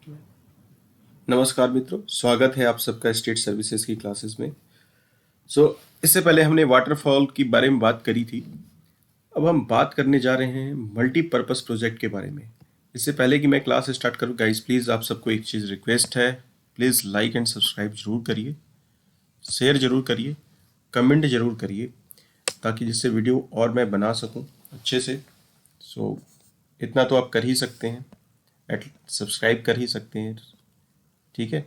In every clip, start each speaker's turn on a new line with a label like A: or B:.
A: नमस्कार मित्रों, स्वागत है आप सबका स्टेट सर्विसेज की क्लासेस में। इससे पहले हमने वाटरफॉल के बारे में बात करी थी। अब हम बात करने जा रहे हैं मल्टीपर्पज़ प्रोजेक्ट के बारे में। इससे पहले कि मैं क्लास स्टार्ट करूं गाइस, प्लीज़ आप सबको एक चीज़ रिक्वेस्ट है, प्लीज़ लाइक एंड सब्सक्राइब जरूर करिए, शेयर जरूर करिए, कमेंट जरूर करिए, ताकि जिससे वीडियो और मैं बना सकूं अच्छे से। इतना तो आप कर ही सकते हैं, सब्सक्राइब कर ही सकते हैं, ठीक है।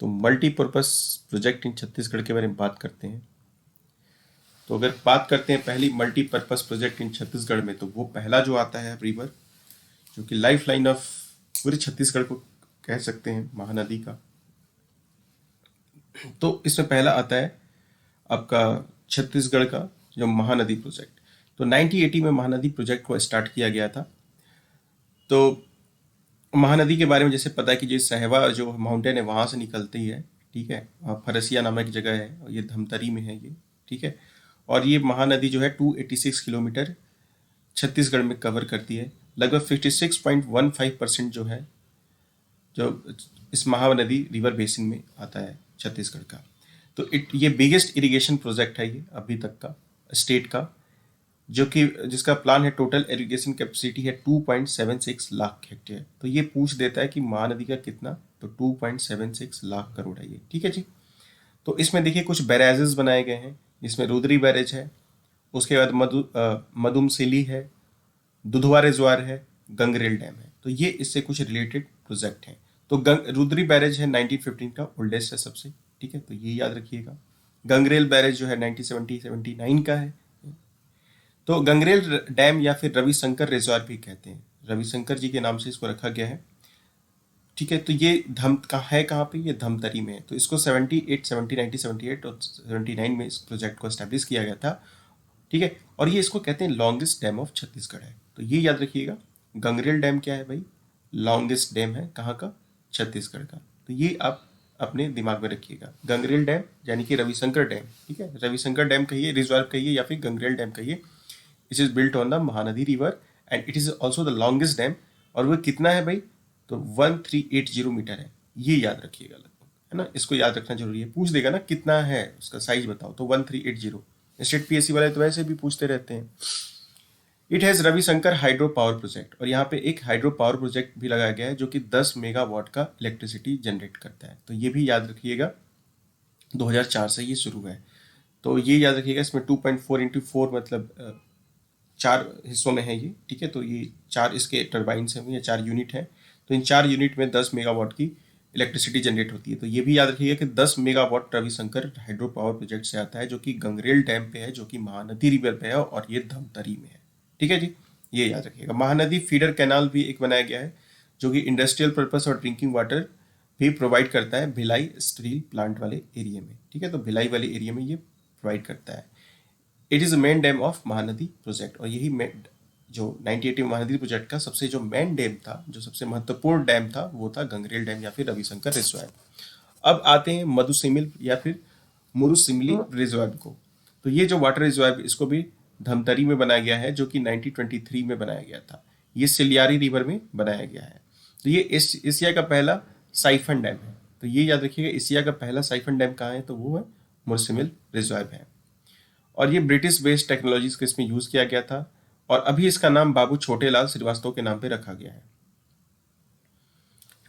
A: तो मल्टीपर्पज़ प्रोजेक्ट इन छत्तीसगढ़ के बारे में बात करते हैं। तो अगर बात करते हैं पहली मल्टीपर्पज़ प्रोजेक्ट इन छत्तीसगढ़ में, तो वो पहला जो आता है रिवर, जो कि लाइफ लाइन ऑफ पूरे छत्तीसगढ़ को कह सकते हैं, महानदी का। तो इसमें पहला आता है आपका छत्तीसगढ़ का जो महानदी प्रोजेक्ट। तो 1980 में महानदी प्रोजेक्ट को स्टार्ट किया गया था। तो महानदी के बारे में जैसे पता है कि जो सहवा जो माउंटेन है वहाँ से निकलती है, ठीक है। फरसिया नामक जगह है और ये धमतरी में है ये, ठीक है। और ये महानदी जो है 286 किलोमीटर छत्तीसगढ़ में कवर करती है। लगभग 56.15% जो है जो इस महानदी रिवर बेसिन में आता है छत्तीसगढ़ का। तो ये बिगेस्ट इरिगेशन प्रोजेक्ट है ये अभी तक का स्टेट का, जो कि जिसका प्लान है, टोटल इरिगेशन कैपेसिटी है 2.76 लाख हेक्टेयर। तो ये पूछ देता है कि महानदी का कितना, तो 2.76 लाख करोड़ है ये, ठीक है जी। तो इसमें देखिए कुछ बैरेजेस बनाए गए हैं, जिसमें रुद्री बैरेज है, उसके बाद मदुमसिली है, दुधवा रिजर्वायर है, गंगरेल डैम है। तो ये इससे कुछ रिलेटेड प्रोजेक्ट हैं। तो रुद्री बैरेज है 1915 का, ओल्डेस्ट है सबसे, ठीक है, तो ये याद रखिएगा। गंगरेल बैरेज जो है 1979 का है। तो गंगरेल डैम या फिर रविशंकर रिजर्वायर भी कहते हैं, रविशंकर जी के नाम से इसको रखा गया है, ठीक है। तो ये कहाँ पे, ये धमतरी में है। तो इसको 1978 और 79 में इस प्रोजेक्ट को एस्टेब्लिश किया गया था, ठीक है। और ये इसको कहते हैं लॉन्गेस्ट डैम ऑफ छत्तीसगढ़ है। तो ये याद रखिएगा, गंगरेल डैम क्या है भाई, लॉन्गेस्ट डैम है कहाँ का, छत्तीसगढ़ का। तो ये आप अपने दिमाग में रखिएगा, गंगरेल डैम यानी कि रविशंकर डैम, ठीक है। रविशंकर डैम कहिए, रिजर्वायर कहिए, या फिर गंगरेल डैम कहिए। It is built on the Mahanadi river and it is also the longest dam. और वो कितना है भाई, तो 1380 मीटर है। ये याद रखिएगा लगभग, है ना, इसको याद रखना जरूरी है। पूछ देगा ना कितना है, उसका साइज बताओ, तो 1380। स्टेट पीएससी वाले तो वैसे भी पूछते रहते हैं। It has Ravishankar hydro power project, और यहाँ पे एक हाइड्रो पावर प्रोजेक्ट भी लगाया गया है जो कि 10 मेगावाट का इलेक्ट्रिसिटी जनरेट करता है। तो ये भी याद रखिएगा, 2004 से ये शुरू है। तो ये याद रखिएगा, इसमें 2.4 इंटू 4 मतलब 4 हिस्सों में है ये, ठीक है। तो ये 4 इसके टर्बाइन्स हैं या 4 यूनिट हैं। तो इन 4 यूनिट में 10 मेगावाट की इलेक्ट्रिसिटी जनरेट होती है। तो ये भी याद रखिएगा कि 10 megawatt Ravishankar hydro power project से आता है, जो कि गंगरेल डैम पे है, जो कि महानदी रिवर पे है, और ये धमतरी में है, ठीक है जी। ये याद रखिएगा। महानदी फीडर कैनाल भी एक बनाया गया है, जो कि इंडस्ट्रियल पर्पस और ड्रिंकिंग वाटर भी प्रोवाइड करता है भिलाई स्टील प्लांट वाले एरिया में, ठीक है। तो भिलाई वाले एरिया में ये प्रोवाइड करता है। It is main dam of Mahanadi project, और यही जो 1980 महानदी प्रोजेक्ट का सबसे जो मेन डैम था, जो सबसे महत्वपूर्ण डैम था, वो था गंगरेल डैम या फिर रविशंकर रिजर्वायर। अब आते हैं मधुसिमिल या फिर मुरुसिमिली रिजर्वायर को। तो ये जो वाटर रिजर्वायर, इसको भी धमतरी में बनाया गया है, जो कि 1923 में बनाया गया था। ये सिलियारी रिवर में बनाया गया है। तो ये एशिया का पहला साइफन डैम है। तो ये याद रखिएगा, एशिया का पहला साइफन डैम कहाँ है, तो वो है मुरुसिमिल रिजर्वायर है। और ये ब्रिटिश बेस्ड टेक्नोलॉजीज को इसमें यूज़ किया गया था, और अभी इसका नाम बाबू छोटेलाल श्रीवास्तव के नाम पे रखा गया है।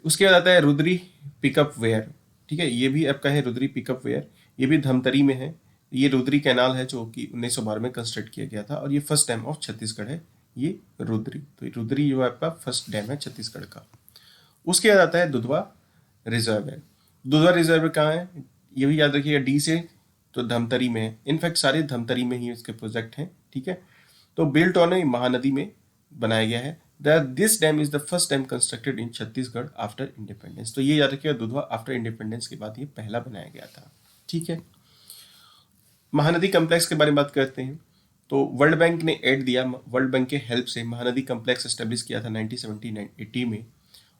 A: उसके बाद आता है रुद्री पिकअप वेयर, ठीक है। ये भी आपका है रुद्री पिकअप वेयर, ये भी धमतरी में है। ये रुद्री कैनाल है, जो कि 1912 में कंस्ट्रक्ट किया गया था, और ये फर्स्ट डैम ऑफ छत्तीसगढ़ है, ये रुद्री। तो ये रुद्री जो आपका फर्स्ट डैम है छत्तीसगढ़ का। उसके बाद आता है दुधवा रिजर्वायर। दुधवा रिजर्वायर कहाँ है, ये भी याद रखिएगा, डी से, तो धमतरी में है। इनफैक्ट सारे धमतरी में ही इसके प्रोजेक्ट हैं, ठीक है। तो बिल्ट ऑन महानदी में बनाया गया है। This dam is the first dam constructed in Chhattisgarh after independence. तो ये याद रखिएगा, दुधवा आफ्टर इंडिपेंडेंस के बाद ये पहला बनाया गया था, ठीक है। महानदी कम्प्लेक्स के बारे में बात करते हैं। तो वर्ल्ड बैंक ने एड दिया, वर्ल्ड बैंक के हेल्प से महानदी कम्प्लेक्स एस्टेब्लिश किया था 1970-80 में।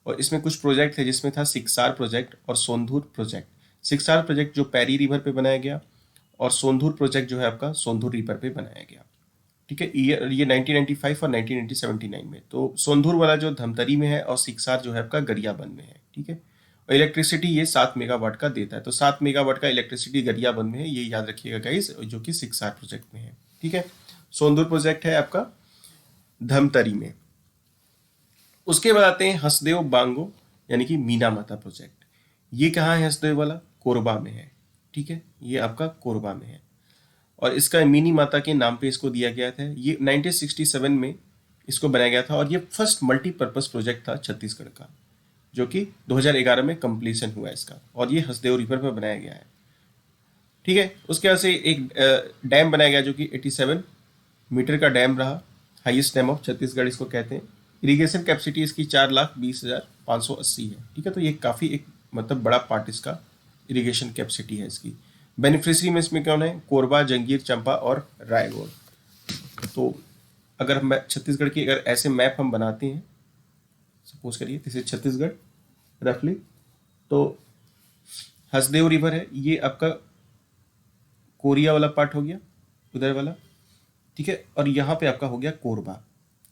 A: और इसमें कुछ प्रोजेक्ट थे, जिसमें था सिक्सार प्रोजेक्ट और सोंधूर प्रोजेक्ट। सिक्सार प्रोजेक्ट जो पैरी रिवर पे बनाया गया, और सोंधूर प्रोजेक्ट जो है आपका सोंधूर रिवर पे बनाया गया। ठीक है। ये 1995 और 1979 में। तो सोंधुर वाला जो धमतरी में है और सिकसार जो है आपका गरियाबंद में है, ठीक है। और इलेक्ट्रिसिटी ये 7 मेगावाट का देता है। तो 7 मेगावाट का इलेक्ट्रिसिटी गरियाबंद में है, ये याद रखिएगा गाइस, जो कि सिकसार प्रोजेक्ट में है, ठीक है। सोंधुर प्रोजेक्ट है आपका धमतरी में। उसके बाद आते हैं हसदेव बांगो यानी कि मीना माता प्रोजेक्ट। ये कहाँ है हसदेव वाला? कोरबा में है, ठीक है। ये आपका कोरबा में है और इसका मिनी माता के नाम पे इसको दिया गया था। ये 1967 में इसको बनाया गया था और ये फर्स्ट मल्टीपर्पज प्रोजेक्ट था छत्तीसगढ़ का, जो कि 2011 में कंप्लीशन हुआ इसका, और ये हसदेव रिवर पर बनाया गया है, ठीक है। उसके बाद से एक डैम बनाया गया जो कि 87 मीटर का डैम रहा, हाईएस्ट डैम ऑफ छत्तीसगढ़ इसको कहते हैं। इरिगेशन कैपेसिटी इसकी 4,20,580 है, ठीक है। तो ये काफ़ी एक मतलब बड़ा पार्ट इसका इरिगेशन कैपेसिटी है इसकी। बेनिफिशियरी में इसमें कौन है? कोरबा, जंगीर, चंपा और रायगढ़। तो अगर हम छत्तीसगढ़ की अगर ऐसे मैप हम बनाते हैं, सपोज करिए दिस इज छत्तीसगढ़ रफली, तो हसदेव रिवर है, ये आपका कोरिया वाला पार्ट हो गया, उधर वाला, ठीक है। और यहाँ पे आपका हो गया कोरबा,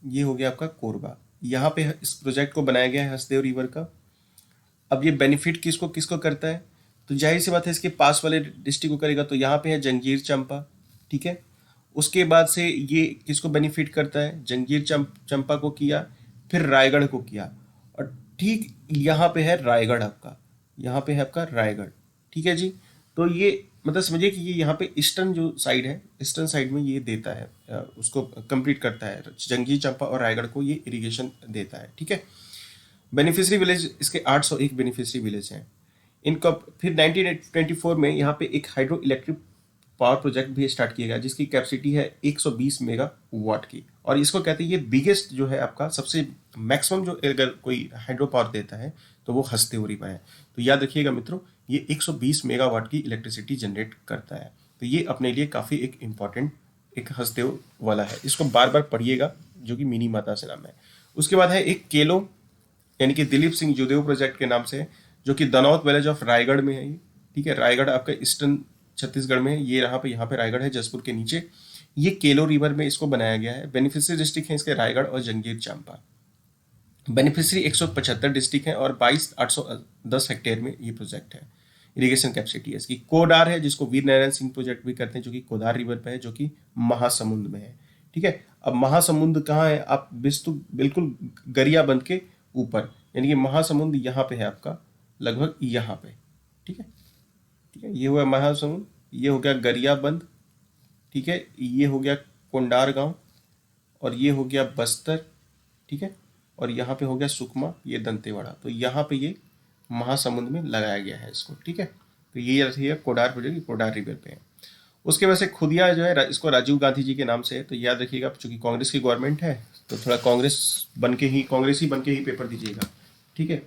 A: ये हो गया आपका कोरबा। यहाँ पे इस प्रोजेक्ट को बनाया गया है हसदेव रिवर का। अब ये बेनिफिट किसको किसको करता है? तो जाहिर सी बात है इसके पास वाले डिस्ट्रिक्ट को करेगा। तो यहाँ पे है जंगीर चंपा, ठीक है। उसके बाद से ये किसको बेनिफिट करता है? जंगीर चंपा को किया, फिर रायगढ़ को किया, और ठीक यहाँ पे है रायगढ़ आपका, यहाँ पे है आपका रायगढ़, ठीक है जी। तो ये मतलब समझिए कि ये यहाँ पे ईस्टर्न जो साइड है, ईस्टर्न साइड में ये देता है, उसको कंप्लीट करता है, जंगीर चंपा और रायगढ़ को ये इरिगेशन देता है, ठीक है। बेनिफिशियरी विलेज इसके 801 बेनिफिशियरी विलेज हैं इनका। फिर 1924 में यहाँ पे एक हाइड्रो इलेक्ट्रिक पावर प्रोजेक्ट भी स्टार्ट किया गया जिसकी कैपेसिटी है 120 मेगावाट की, और इसको कहते हैं ये बिगेस्ट जो है आपका, सबसे मैक्सिमम जो अगर कोई हाइड्रो पावर देता है तो वो हसदेव रिवर है। तो याद रखिएगा मित्रों, ये 120 मेगावाट की इलेक्ट्रिसिटी जनरेट करता है। तो ये अपने लिए काफ़ी एक इम्पॉर्टेंट एक हसदेव वाला है, इसको बार बार पढ़िएगा, जो कि मिनी माता से नाम है। उसके बाद है एक केलो यानी कि दिलीप सिंह जुदेव प्रोजेक्ट के नाम से, जो कि दनौत विलेज ऑफ रायगढ़ में है ये, ठीक है। रायगढ़ आपका ईस्टर्न छत्तीसगढ़ में है, ये यहाँ पे रायगढ़ है, जसपुर के नीचे। ये केलो रिवर में इसको बनाया गया है। बेनिफिशियरी डिस्ट्रिक्ट है इसके रायगढ़ और जंगीर चांपा। बेनिफिशियरी 175 डिस्ट्रिक्ट है और 22,810 हेक्टेयर में ये प्रोजेक्ट है। इरिगेशन कैपेसिटी है इसकी। कोडार है जिसको वीर नारायण सिंह प्रोजेक्ट भी करते हैं, जो कि कोदार रिवर पे है, जो कि महासमुंद में है, ठीक है। अब महासमुंद कहाँ है? आप बिल्कुल गरियाबंद के ऊपर, यानी कि महासमुंद यहाँ पे है आपका, लगभग यहाँ पे, ठीक है, ठीक है। ये हुआ महासमुंद, ये हो गया गरियाबंद, ठीक है, ये हो गया कोंडार गांव, और ये हो गया बस्तर, ठीक है, और यहाँ पे हो गया सुकमा, ये दंतेवाड़ा। तो यहाँ पे ये महासमुंद में लगाया गया है इसको, ठीक है। तो ये रही है कोडार प्रोजेक्ट, कोडार रिवर पे है। उसके वजह से खुदिया जो है इसको राजीव गांधी जी के नाम से है। तो याद रखिएगा, चूंकि कांग्रेस की गवर्नमेंट है तो थोड़ा कांग्रेसी बन के ही पेपर दीजिएगा, ठीक है।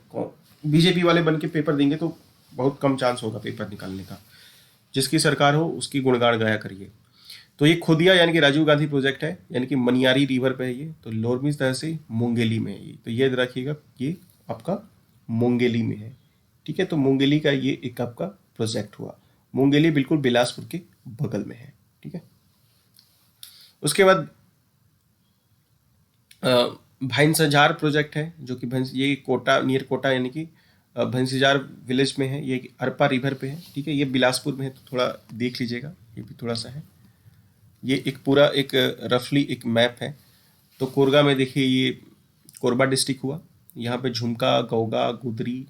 A: बीजेपी वाले बन के पेपर देंगे तो बहुत कम चांस होगा पेपर निकालने का। जिसकी सरकार हो उसकी गुणगान गाया करिए। तो ये खुदिया यानी कि राजीव गांधी प्रोजेक्ट है, यानी कि मनियारी रिवर पे है ये। तो लोरमी तहसील मुंगेली में है ये। तो ये रखिएगा, ये आपका मुंगेली में है, ठीक है। तो मुंगेली का ये एक आपका प्रोजेक्ट हुआ। मुंगेली बिल्कुल बिलासपुर के बगल में है, ठीक है। उसके बाद भैंसजार प्रोजेक्ट है, जो कि ये कोटा नियर कोटा यानी कि भैंसजार विलेज में है, ये अरपा रिवर पे है, ठीक है। ये बिलासपुर में है, तो थोड़ा देख लीजिएगा, ये भी थोड़ा सा है। ये एक पूरा एक रफली एक मैप है। तो कोरगा में देखिए, ये कोरबा डिस्ट्रिक्ट हुआ। यहाँ पे झुमका, गौगा, गुदरी,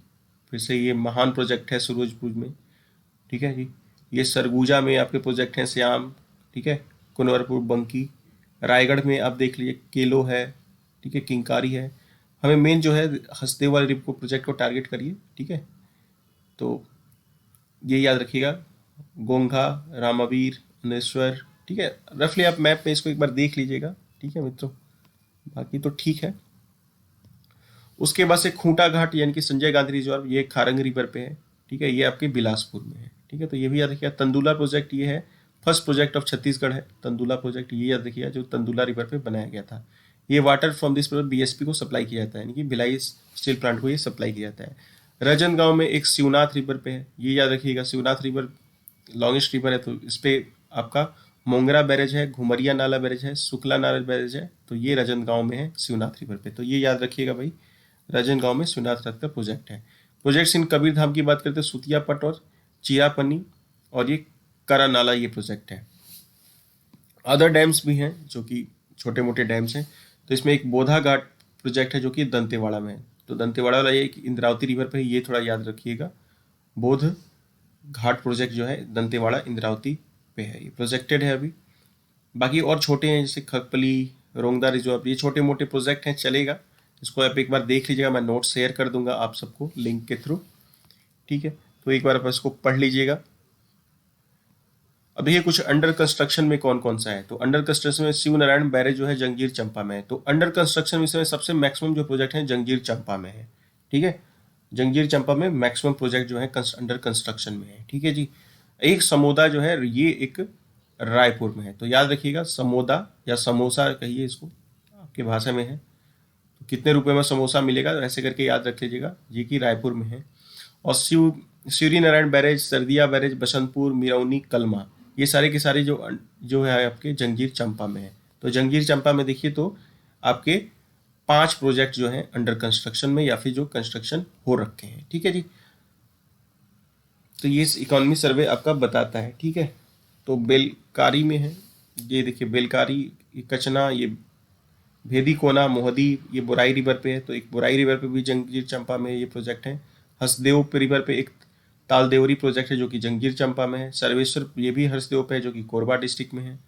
A: फिर से ये महान प्रोजेक्ट है सूरजपुर में, ठीक है जी। ये सरगुजा में आपके प्रोजेक्ट हैं श्याम, ठीक है, कुनवरपुर, बंकी। रायगढ़ में आप देख लीजिए केलो है, ठीक है, किंकारी है। हमें मेन जो है हसदेव वाले रिप को प्रोजेक्ट को टारगेट करिए, ठीक है। तो ये याद रखिएगा, गोंघा, रामावीर, अनेश्वर, ठीक है। रफली आप मैप में इसको एक बार देख लीजिएगा, ठीक है मित्रों, बाकी तो ठीक है। उसके बाद से खूंटा घाट यानी कि संजय गांधी रिजर्व, ये खारंग रिवर पे है, ठीक है। ये आपके बिलासपुर में है, ठीक है। तो ये भी याद रखिएगा। तंदुला प्रोजेक्ट ये है, फर्स्ट प्रोजेक्ट ऑफ छत्तीसगढ़ है तंदुला प्रोजेक्ट, ये याद रखिएगा, जो तंदुला रिवर पे बनाया गया था। ये वाटर फ्रॉम दिस बीएसपी को सप्लाई किया जाता है, यानी कि भिलाई स्टील प्लांट को ये सप्लाई किया जाता है। रजनगांव में एक शिवनाथ रिवर पे है, ये याद रखिएगा। शिवनाथ रिवर लॉन्गेस्ट रिवर है, तो इस पे आपका मोंगरा बैरेज है, घुमरिया नाला बैरेज है, शुक्ला नाला बैरेज है। तो ये राजनांदगांव में है शिवनाथ रिवर पे। तो ये याद रखिएगा भाई, राजनांदगांव में शिवनाथ रथ का प्रोजेक्ट है। प्रोजेक्ट्स इन कबीरधाम की बात करते हैं, सुतिया पट और चिरापनी, और ये करा नाला ये प्रोजेक्ट है। अदर डैम्स भी हैं जो कि छोटे मोटे डैम्स हैं। तो इसमें एक बोधा घाट प्रोजेक्ट है जो कि दंतेवाड़ा में है। तो दंतेवाड़ा वाला ये इंद्रावती रिवर पे है, ये थोड़ा याद रखिएगा। बोध घाट प्रोजेक्ट जो है दंतेवाड़ा इंद्रावती पे है, ये प्रोजेक्टेड है अभी। बाकी और छोटे हैं जैसे खगपली, रोंगदा रिजर्व, ये छोटे मोटे प्रोजेक्ट हैं, चलेगा। इसको आप एक बार देख लीजिएगा, मैं नोट शेयर कर दूंगा आप सबको लिंक के थ्रू, ठीक है। तो एक बार आप इसको पढ़ लीजिएगा। अब देखिए कुछ अंडर कंस्ट्रक्शन में कौन कौन सा है। तो अंडर कंस्ट्रक्शन में शिव नारायण बैरेज जो है जंगीर चंपा में है। तो अंडर कंस्ट्रक्शन में इसमें सबसे मैक्सिमम जो प्रोजेक्ट है जंगीर चंपा में है, ठीक है। जंगीर चंपा में मैक्सिमम प्रोजेक्ट जो है अंडर कंस्ट्रक्शन में है, ठीक है जी। एक समोदा जो है ये एक रायपुर में है। तो याद रखिएगा, समोदा या समोसा कहिए इसको, आपकी भाषा में है। तो कितने रुपए में समोसा मिलेगा, तो ऐसे करके याद रख लीजिएगा, ये कि रायपुर में है। और शिवरी नारायण बैरेज, सरदिया बैरेज, बसंतपुर, मिरौनी, कलमा, ये सारे के सारे जो है आपके जंगीर चंपा में है। तो जंगीर चंपा में देखिए तो आपके 5 प्रोजेक्ट जो हैं अंडर कंस्ट्रक्शन में या फिर जो कंस्ट्रक्शन हो रखे हैं, ठीक है जी। तो ये इकोनॉमी सर्वे आपका बताता है, ठीक है। तो बेलकारी में है, ये देखिए बेलकारी, ये कचना, ये भेदी कोना, मोहदी, ये बुराई रिवर पे है। तो एक बुराई रिवर पे भी जंगीर चंपा में ये प्रोजेक्ट है। हसदेव रिवर पे एक तालदेवरी प्रोजेक्ट है जो कि जंगीर चंपा में है। सर्वेश्वर ये भी हसदेव पे है जो कि कोरबा डिस्ट्रिक्ट में है।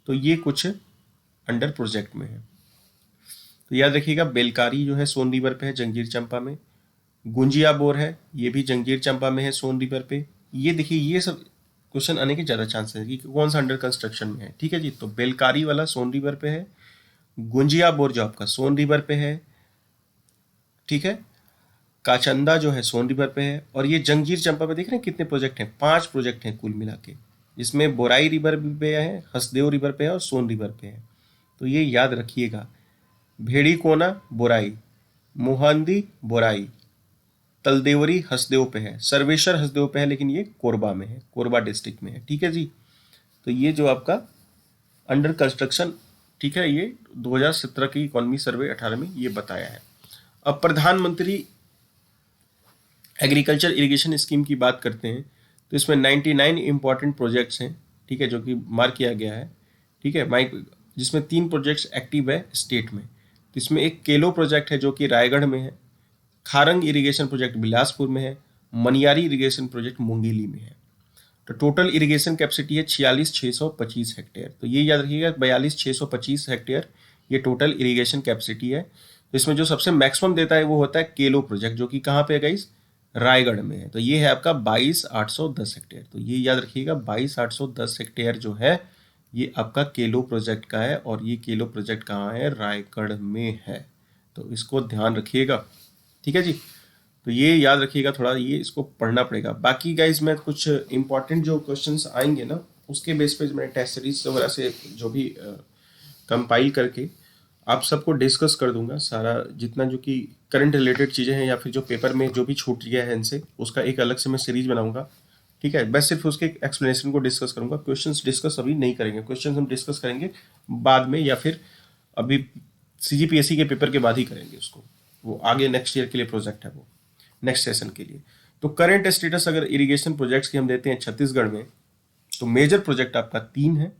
A: तो ये कुछ अंडर प्रोजेक्ट में है। तो याद रखिएगा, बेलकारी जो है सोन रिवर पे है जंगीर चंपा में। गुंजिया बोर है, ये भी जंगीर चंपा में है सोन रिवर पे। ये देखिए, ये सब क्वेश्चन आने के ज़्यादा चांसेस है कि कौन सा अंडर कंस्ट्रक्शन में है, ठीक है जी। तो बेलकारी वाला सोन रिवर पे है, गुंजिया बोर जो आपका सोन रिवर पे है, ठीक है। काचंदा जो है सोन रिवर पे है। और ये जंगीर चंपा पे देख रहे हैं कितने प्रोजेक्ट हैं, 5 प्रोजेक्ट हैं कुल मिला के। इसमें बोराई रिवर पे है, हसदेव रिवर पे है और सोन रिवर पे है। तो ये याद रखिएगा, भेड़ी कोना बोराई, मोहंदी बोराई, तलदेवरी हसदेव पे है, सर्वेश्वर हसदेव पे है, लेकिन ये कोरबा में है, कोरबा डिस्ट्रिक्ट में है, ठीक है जी। तो ये जो आपका अंडर कंस्ट्रक्शन, ठीक है, ये 2017 की इकोनॉमी सर्वे 18 में ये बताया है। अब प्रधानमंत्री एग्रीकल्चर इरिगेशन स्कीम की बात करते हैं। तो इसमें 99 इंपॉर्टेंट प्रोजेक्ट्स हैं, ठीक है, जो कि मार्क किया गया है, ठीक है। जिसमें 3 प्रोजेक्ट्स एक्टिव है स्टेट में। तो इसमें एक केलो प्रोजेक्ट है जो कि रायगढ़ में है, खारंग इरिगेशन प्रोजेक्ट बिलासपुर में है, मनियारी इरिगेशन प्रोजेक्ट मुंगेली में है। तो टोटल इरिगेशन कैपेसिटी है 46,625 हेक्टेयर। तो ये याद रखिएगा, 42,625 हेक्टेयर ये टोटल इरिगेशन कैपेसिटी है। तो इसमें जो सबसे मैक्सिमम देता है वो होता है केलो प्रोजेक्ट, जो कि कहाँ पे है गाइस, रायगढ़ में है। तो ये है आपका 22,810 हेक्टेयर। तो ये याद रखिएगा, 22,810 हेक्टेयर जो है ये आपका केलो प्रोजेक्ट का है। और ये केलो प्रोजेक्ट कहाँ है, रायगढ़ में है। तो इसको ध्यान रखिएगा, ठीक है जी। तो ये याद रखिएगा, थोड़ा ये इसको पढ़ना पड़ेगा। बाकी गाइज मैं कुछ इंपॉर्टेंट जो क्वेश्चंस आएंगे ना, उसके बेस पे मैं टेस्ट सीरीज वगैरह से जो भी कंपाइल करके आप सबको डिस्कस कर दूंगा। सारा जितना जो कि करंट रिलेटेड चीज़ें हैं या फिर जो पेपर में जो भी छूट गया है इनसे, उसका एक अलग से मैं सीरीज बनाऊंगा, ठीक है। बस सिर्फ उसके एक्सप्लेनेशन को डिस्कस करूंगा, क्वेश्चंस डिस्कस अभी नहीं करेंगे। क्वेश्चंस हम डिस्कस करेंगे बाद में, या फिर अभी CGPSC के पेपर के बाद ही करेंगे उसको। वो आगे नेक्स्ट ईयर के लिए प्रोजेक्ट है, वो नेक्स्ट सेशन के लिए। तो करंट स्टेटस अगर इरिगेशन प्रोजेक्ट्स की हम देते हैं छत्तीसगढ़ में, तो मेजर प्रोजेक्ट आपका 3 है।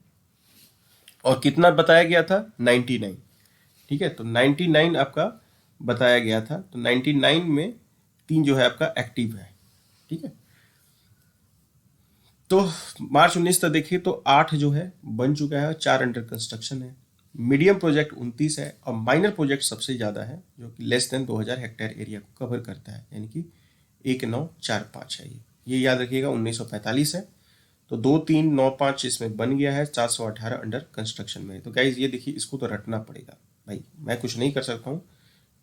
A: और कितना बताया गया था, 99, ठीक है। तो 99 आपका बताया गया था। तो 99 में 3 जो है आपका एक्टिव है, ठीक है। तो मार्च 19 तक देखिए तो 8 जो है बन चुका है, 4 अंडर कंस्ट्रक्शन है। मीडियम प्रोजेक्ट 29 है और माइनर प्रोजेक्ट सबसे ज़्यादा है, जो कि लेस देन 2000 हेक्टेयर एरिया को कवर करता है, यानी कि 1945 है ये याद रखिएगा। 1945 है। तो 2395 इसमें बन गया है, 418 अंडर कंस्ट्रक्शन में है। तो गाइज ये देखिए, इसको तो रटना पड़ेगा भाई, मैं कुछ नहीं कर सकता हूँ,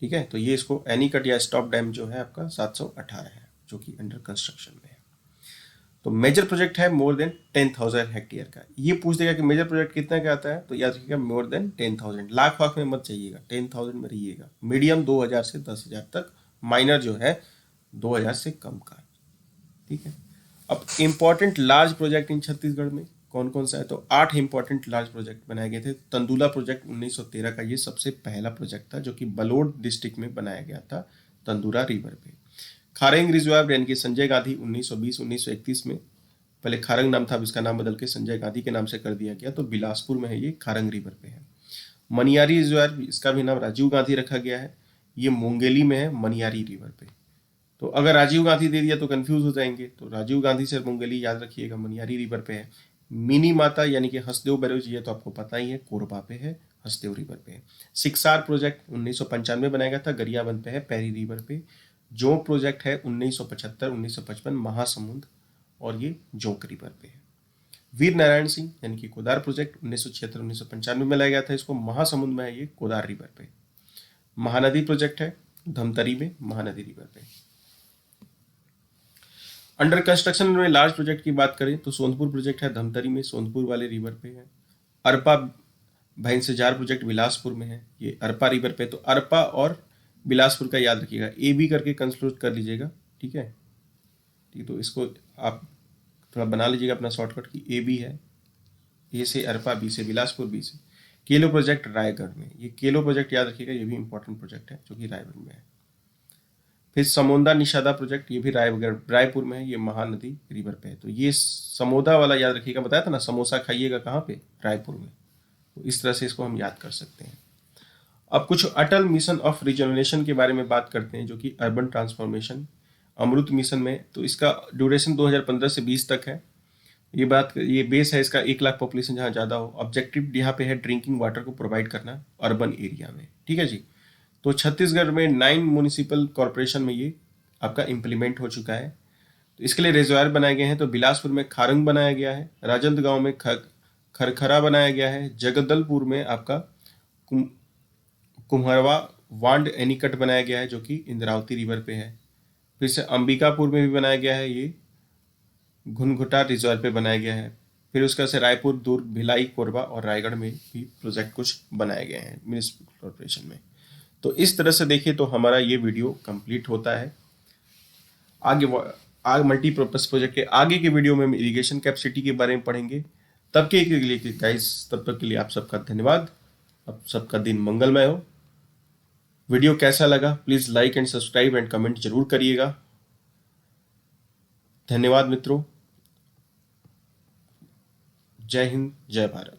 A: ठीक है। तो ये इसको एनीकट या स्टॉप डैम जो है आपका 718 है, जो कि अंडर कंस्ट्रक्शन में है। तो मेजर प्रोजेक्ट है मोर देन 10,000 हेक्टेयर का। ये पूछ देगा कि मेजर प्रोजेक्ट कितना का आता है, तो याद रखिएगा मोर देन 10,000, लाख वाख में मत जाइएगा, 10,000 में रहिएगा। मीडियम 2,000 से 10,000 तक, माइनर जो है 2,000 से कम का, ठीक है। अब important large project in Chhattisgarh में, कौन कौन सा है, तो 8 इंपॉर्टेंट लार्ज प्रोजेक्ट बनाए गए थे। तंदुला प्रोजेक्ट 1913 का ये सबसे पहला प्रोजेक्ट था जो कि बलोड डिस्ट्रिक्ट में बनाया गया था, तंदुरा रिवर पे। खारेंग रिजर्वायर यानी कि संजय गांधी 1920-1931 में, पहले खारंग नाम था, अब इसका नाम बदल के संजय गांधी के नाम से कर दिया गया, तो बिलासपुर में है, ये खारंग रिवर पे है। मनियारी रिजर्वायर, इसका भी नाम राजीव गांधी रखा गया है, ये मुंगेली में है, मनियारी रिवर पे। तो अगर राजीव गांधी दे दिया तो कंफ्यूज हो जाएंगे, तो राजीव गांधी से मुंगेली याद रखिएगा, मनियारी रिवर पे है। मिनी माता यानी कि हसदेव बैरेज, ये तो आपको पता ही है, कोरबा पे है, हसदेव रिवर पे है। सिक्सार प्रोजेक्ट 1995 बनाया गया था, गरियाबंद पे है, पैरी रिवर पे। जो प्रोजेक्ट है 1975-1955 महासमुंद, और ये जोंक रिवर पे है। वीर नारायण सिंह यानी कि कोदार प्रोजेक्ट 1976-1995 में लाया गया था, इसको महासमुंद में है, ये कोदार रिवर पे। महानदी प्रोजेक्ट है धमतरी में, महानदी रिवर पे। अंडर कंस्ट्रक्शन में लार्ज प्रोजेक्ट की बात करें तो सोनपुर प्रोजेक्ट है धमतरी में, सोनपुर वाले रिवर पे है। अरपा भैंसजार प्रोजेक्ट बिलासपुर में है, ये अरपा रिवर पे। तो अरपा और बिलासपुर का याद रखिएगा, ए बी करके कंक्लूड कर लीजिएगा, ठीक है। ठीक, तो इसको आप थोड़ा बना लीजिएगा अपना शॉर्टकट की ए बी है, ए से अरपा, बी से बिलासपुर, बी से। केलो प्रोजेक्ट रायगढ़ में, ये केलो प्रोजेक्ट याद रखिएगा, ये भी इंपॉर्टेंट प्रोजेक्ट है जो कि रायगढ़ में है। फिर समोदा निषादा प्रोजेक्ट, ये भी रायपुर में है, ये महानदी रिवर पे है। तो ये समोदा वाला याद रखिएगा, बताया था ना, समोसा खाइएगा कहाँ पे, रायपुर में। तो इस तरह से इसको हम याद कर सकते हैं। अब कुछ अटल मिशन ऑफ रिजर्वेशन के बारे में बात करते हैं, जो कि अर्बन ट्रांसफॉर्मेशन अमृत मिशन में। तो इसका ड्यूरेशन 2015 से 20 तक है। ये बेस है इसका 1 लाख पॉपुलेशन जहाँ ज़्यादा हो। ऑब्जेक्टिव यहाँ पे है ड्रिंकिंग वाटर को प्रोवाइड करना अर्बन एरिया में, ठीक है जी। तो छत्तीसगढ़ में 9 म्यूनिसिपल कॉरपोरेशन में ये आपका इम्प्लीमेंट हो चुका है। तो इसके लिए रिजर्वायर बनाए गए हैं। तो बिलासपुर में खारंग बनाया गया है, राजनांदगांव में खरखरा बनाया गया है, जगदलपुर में आपका कुम्हरवा वांड एनीकट बनाया गया है जो कि इंद्रावती रिवर पे है। फिर से अंबिकापुर में भी बनाया गया है, ये घुनघुटा रिजर्व पे बनाया गया है। फिर उसका से रायपुर, दुर्ग, भिलाई, कोरबा और रायगढ़ में भी प्रोजेक्ट कुछ बनाए गए हैं म्यूनिसिपल कॉरपोरेशन में। तो इस तरह से देखिए तो हमारा ये वीडियो कंप्लीट होता है। आगे मल्टीपर्पज प्रोजेक्ट के आगे के वीडियो में हम इरिगेशन कैपेसिटी के बारे में पढ़ेंगे। तब के लिए गाइस, तब तक के लिए आप सबका धन्यवाद। अब सबका दिन मंगलमय हो। वीडियो कैसा लगा please like and subscribe and comment जरूर करिएगा। धन्यवाद मित्रों। जय हिंद, जय भारत।